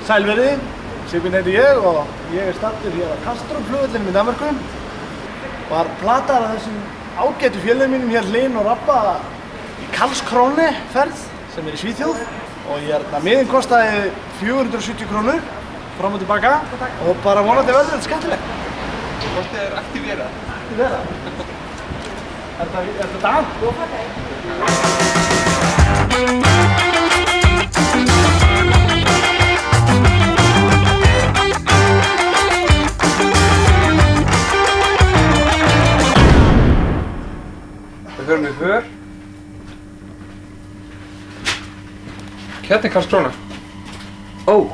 Sælverið, Sibin heiti ég og ég staddur hér á Kastrup-flugvellinum í Danmörku. Var plataður af þessum ágætu félögum mínum hér Hlyn og Rabba í Karlskrona ferð sem í Svíþjóð. Og miðinn kostaði 470 krónur fram og tilbaka og bara vonandi verður þetta skemmtilegt. Hvort er aktivera? Aktivera? Er þetta Dan? Jó, Við förum í för. Hérna er Karlskrona. Ó!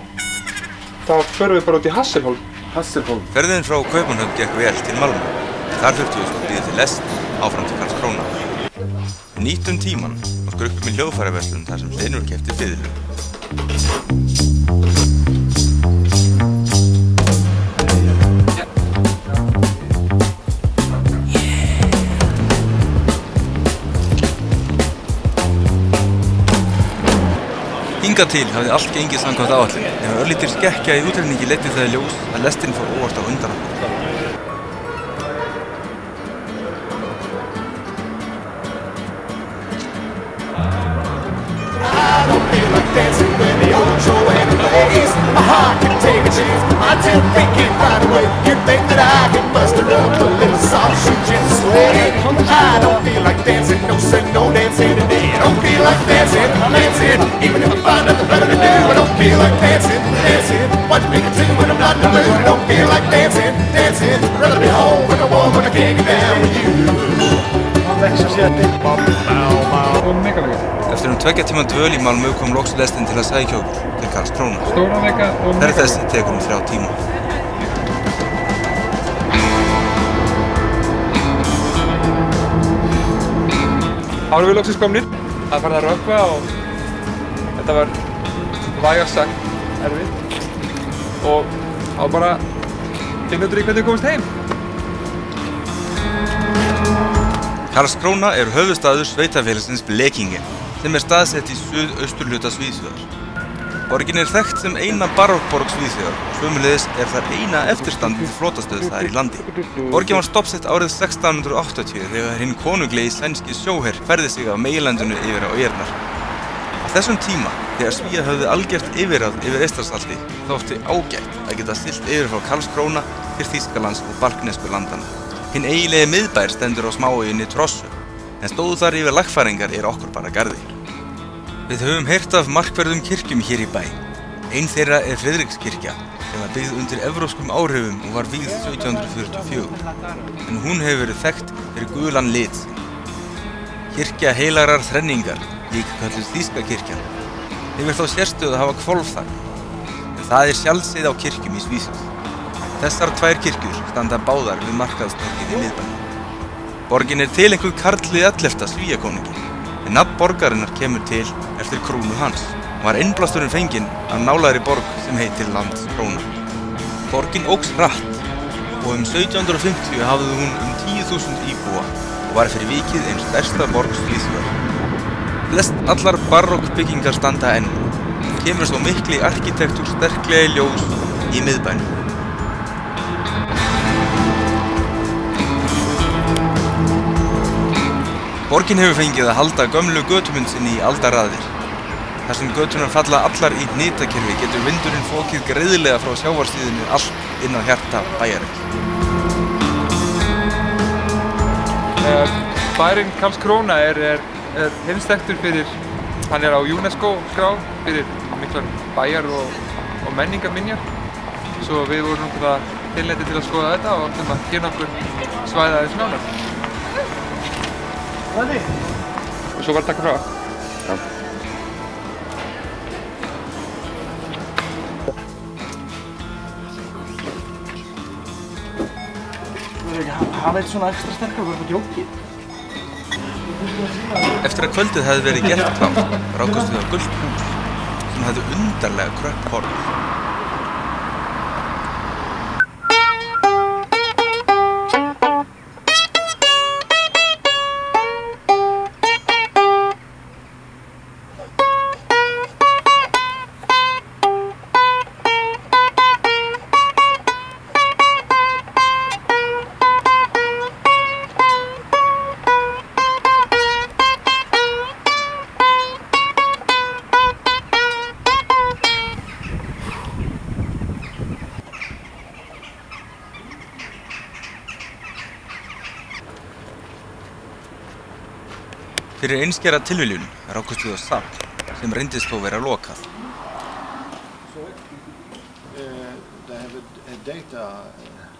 Þá förum við bara út í Hasselholm. Ferðin frá Kaupmannahöfn gekk vel til Malmö. Þar þurftum við svo að bíða til lest áfram til Karlskrona. Nýttum tímann og skrukkum í hljóðfæraverslun þar sem Steinur keypti fiðlu. Hingað til hafði allt gengið samkvæmt áætlun, en örlítil skekkja í útreikningi leiddi það í ljós að lestin fór óvart á undan okkur. Even if I find nothing better to do, I don't feel like dancing. Watch me continue when I'm not in the mood. I don't feel like dancing. I'd rather be home with a woman I can't get down with you. Eftir 2 tíma dvöl í Malmö kom loks lestin til að sækja okkur til Karlskrona. Ferð þessi tekur 3 tíma. Þá erum við loksins komnir. Það farið að rökkva og þetta var vægast sagt erfitt og á bara 5 minútur í hvernig við komumst heim. Karlskrona er höfuðstaður sveitafélagsins Blekinge sem er staðsett í suðausturhluta Svíþjóðar. Borgin er þekkt sem eina barokkborg Svíþjóðar og sömuleiðis er það eina eftirstandandi flotastöð þar í landi. Borgin var stoppsett árið 1680 þegar hinn konunglegi sænski sjóherr færði sig af meginlandinu yfir á eyjarnar. Á þessum tíma, þegar Svíar höfðu algjört yfirráð yfir Eystrasalti, þótti ágætt að geta stillt yfir frá Karlskrona til Þýskalands og balknesku landana. Hinn eiginlegi miðbær stendur á smáeyjunni Trossu, en stóðu þar yfir lagfæringar er okkur bara garði. Við höfum heyrt af markverðum kirkjum hér í bæ. Ein þeirra er Friðrikskirkja, sem var byggð undir evrópskum áhrifum og var vígð 1744, en hún hefur verið þekkt fyrir gulan lit. Kirkja heilagrar þrenningar, líka kölluð Þýska kirkjan, hefur þó sérstöðu að hafa hvolfþak, en það er sjaldséð á kirkjum í Svíþjóð. Þessar 2 kirkjur standa báðar við markaðstorgið í miðbænum. Borgin er tileinkuð Karli XI Svíakonungi, en nafn borgarinnar kemur til eftir krúnu hans og var innblásturinn fenginn af nálægri borg sem heitir Landskrona. Borgin óx hratt og 1750 hafði hún 10.000 íbúa og var fyrir vikið ein stærsta borg Svíþjóðar. Flest allar barokkbyggingar standa enn, kemur svo mikli arkitektúr sterklega í ljós í miðbænum. Borgin hefur fengið að halda gömlu götumund sinni í aldaraðir. Þar sem götunar falla allar í hnitakerfi getur vindurinn fokið greiðlega frá sjávarsíðunni allt inn að hjarta bæjarins. Bærinn Karlskrona er heimsþekktur fyrir, hann er á UNESCO skrá fyrir miklar bæjar og menningarminjar. Svo við vorum tilneyddir til að skoða þetta og ætlum að kynna okkur svæðið aðeins nánar. Og svo bara taka frá. Já. Hafa eitt svona ekstra sterkar og eitthvað djókið. Eftir að kvöldið hefði verið gert klárt, rákumst við á gult hús sem hafði undarlega kröpp horn. Fyrir einskæra tilviljun rákust við á safn sem reyndist þó vera lokað. They have a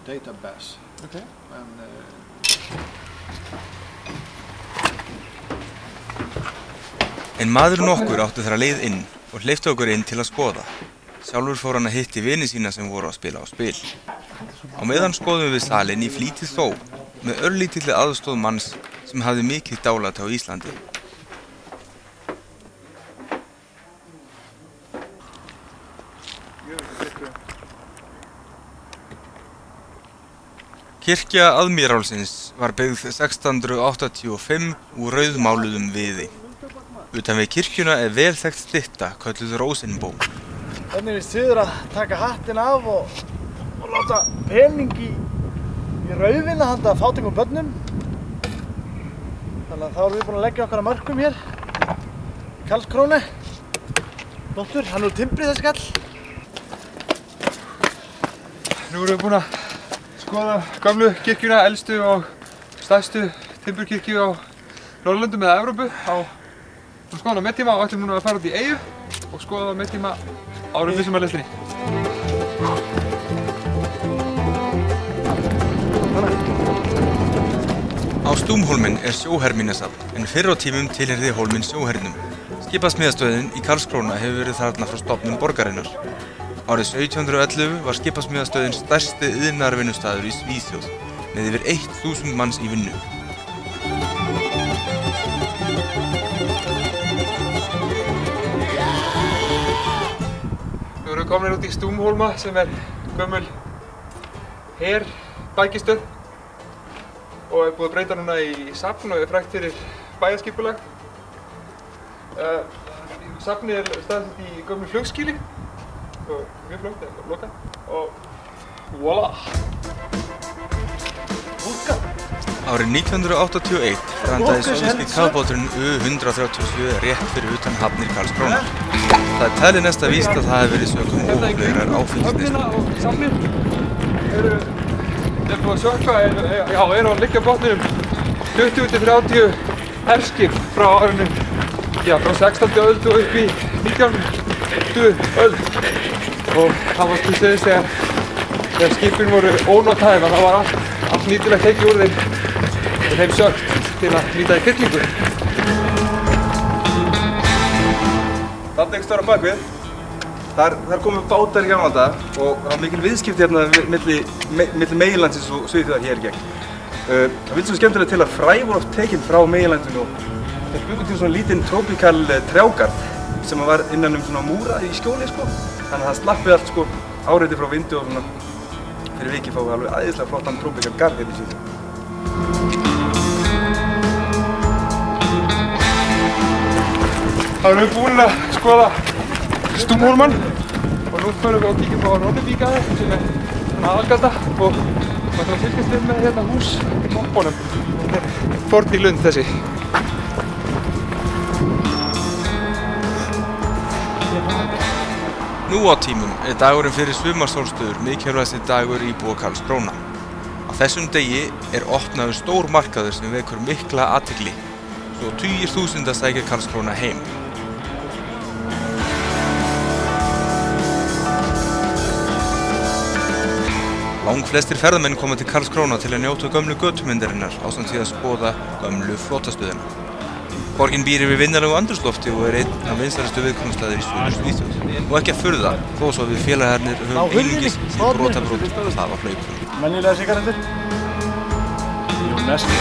database. Okay. En maðurinn okkur átti þar leið inn og hleypti okkur inn til að skoða. Sjálfur fór hann að hitti vini sína sem voru að spila á spil. Á meðan skoðum við salinn í flýti þó, með örlítilli aðstoð manns sem hafði mikið dálæti á Íslandi. Kirkja Aðmírálsins var byggð 1685 úr rauðmáluðum viði. Utan við kirkjuna vel þekkt stytta kölluð Rósinbó. Þannig við síður að taka hattinn af og láta pening í rauðvinna handa fátækum börnum. Þannig að þá erum við búin að leggja okkar að mörkum hér. Karlskróni. Dóttur, hann úr timbrið þessi kall. Nú erum við búin að skoða gamlu kirkjuna, elstu og stærstu timburkirkju á Norðurlöndum eða Evrópu. Við skoðum á mettíma og ætlum núna að fara út í eyju og skoða á mettíma árum vissum að lestinni. Á Stúmhólminn sjóherminjasafn, en fyrr á tímum tilheyrði hólminn sjóhernum. Skipasmíðastöðin í Karlskrona hefur verið þarna frá stofnun borgarinnar. Árið 1711 var skipasmíðastöðin stærsti iðnaðarvinnustaður í Svíþjóð, með yfir 1000 manns í vinnu. Nú erum við komin út í Stúmhólma sem gömul herbækistöð og búið að breyta núna í safn og frægt fyrir bæjarskipulag. Safnið staðsett í gömlu flugskýli og mjög fljótt, það lokað og voilà! Árið 1981 strandaði sovéski kafbáturinn U-137 rétt fyrir utan hafnir Karlskrónar. Það talið næsta víst að það hefði verið sökum óhuglegrar áfengisneyslu. Safnið eru búið að sökva, eru að liggja á botninum 20-30 herskip frá árinu, frá 16. öld og upp í 19. öld. Og það var stundið þegar skipin voru ónothæf, að það var allt nýtilegt tekið úr þeim sökt til að nýta í fyllingu. Þarna einhvers staðar á bakvið, þar komu bátar í gamla daga og það var mikil viðskipti hérna milli meginlandsins og Svíþjóðar hér gegn. Það vildi svo skemmtilega til að fræ voru oft tekinn frá meginlandinu og þeir bjuggu til svona lítinn trópíkal trjágarð sem var innan svona múra í skjóli sko. Þannig að það slapp við allt sko áreiti frá vindu og svona fyrir vikið fáum við alveg æðislega flottan trópíkal garð hérna í Svíþjóð. Það erum við búin að skoða Stúmhólmann og nú förum við og kíkjum á Ronnevíkaði sem svona aðalgata og maður þarf að fylgjast við með hérna hús í toppunum. Þetta forn í lund þessi. Nú á tímum dagurinn fyrir sumarsólstöður mikilvægasti dagur íbúa Karlskróna. Á þessum degi opnaður stór markaður sem vekur mikla athygli, svo tugir þúsunda sækja Karlskróna heim. Langflestir ferðamenn koma til Karlskróna til að njóta gömlu götumyndarinnar ásamt því að skoða gömlu flotastöðina. Borgin býr yfir vinnarlegu andrúmslofti og einn af vinsælustu viðkomustaðir í Suður-Svíþjóð. Og ekki að furða, þó svo við félagarnir höfum einungis séð brotabrot og það var hlaupum. Mennilega sigarettur. UNESCO.